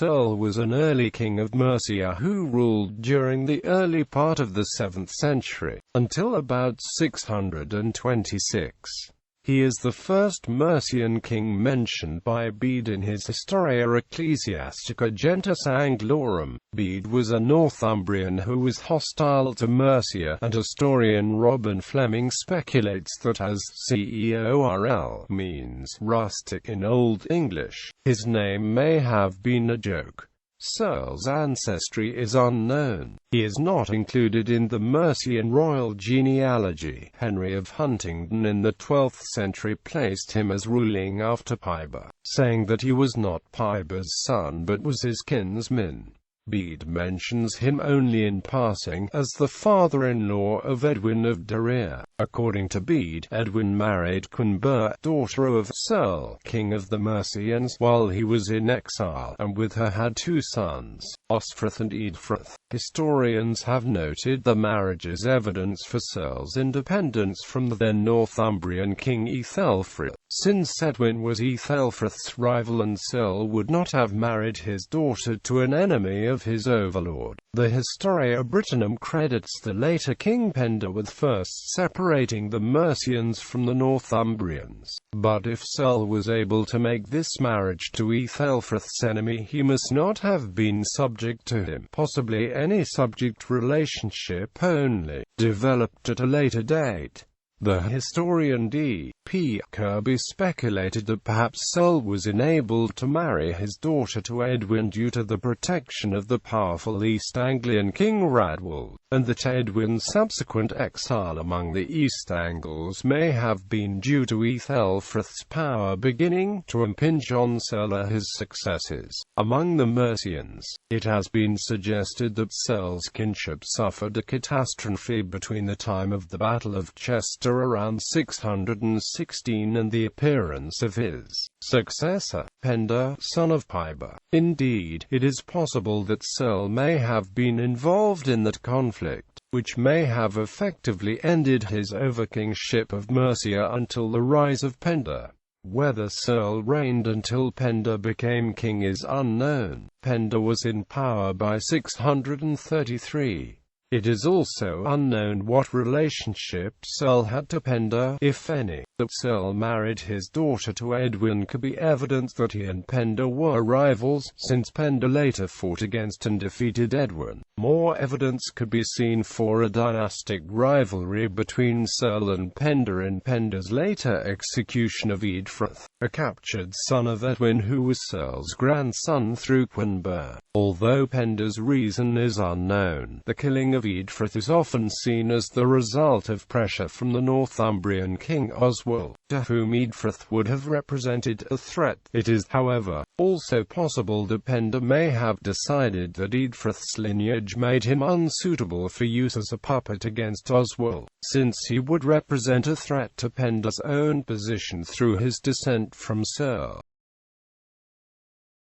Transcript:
Cearl was an early king of Mercia who ruled during the early part of the 7th century, until about 626. He is the first Mercian king mentioned by Bede in his Historia ecclesiastica gentis Anglorum.Bede was a Northumbrian who was hostile to Mercia, and historian Robin Fleming speculates that as ceorl means rustic in Old English, his name may have been a joke. Cearl's ancestry is unknown. He is not included in the Mercian royal genealogy. Henry of Huntingdon in the 12th century placed him as ruling after Piber, saying that he was not Piber's son but was his kinsman. Bede mentions him only in passing, as the father-in-law of Edwin of Deira. According to Bede, Edwin married Cunbert, daughter of Cearl, king of the Mercians, while he was in exile, and with her had two sons, Osfrith and Edfrith. Historians have noted the marriage as evidence for Cearl's independence from the then Northumbrian king Ethelfrith. Since Edwin was Ethelfrith's rival and Cearl would not have married his daughter to an enemy of his overlord. The Historia Brittonum credits the later King Penda with first separating the Mercians from the Northumbrians. But if Cearl was able to make this marriage to Ethelfrith's enemy, he must not have been subject to him. Possibly any subject relationship only developed at a later date. The historian D.P. Kirby speculated that perhaps Cearl was enabled to marry his daughter to Edwin due to the protection of the powerful East Anglian king Radwald, and that Edwin's subsequent exile among the East Angles may have been due to Ethelfrith's power beginning to impinge on Cearl or his successors. Among the Mercians, it has been suggested that Cearl's kinship suffered a catastrophe between the time of the Battle of Chester around 616 and the appearance of his successor, Penda, son of Piber. Indeed, it is possible that Cearl may have been involved in that conflict, which may have effectively ended his overkingship of Mercia until the rise of Penda. Whether Cearl reigned until Penda became king is unknown. Penda was in power by 633. It is also unknown what relationship Cearl had to Penda, if any. That Cearl married his daughter to Edwin could be evidence that he and Penda were rivals, since Penda later fought against and defeated Edwin. More evidence could be seen for a dynastic rivalry between Cearl and Penda in Penda's later execution of Edfrith, a captured son of Edwin who was Cearl's grandson through Cunbert. Although Penda's reason is unknown, the killing of Edfrith is often seen as the result of pressure from the Northumbrian king Oswald, to whom Edfrith would have represented a threat. It is, however, also possible that Penda may have decided that Edfrith's lineage made him unsuitable for use as a puppet against Oswald, since he would represent a threat to Penda's own position through his descent from Cearl.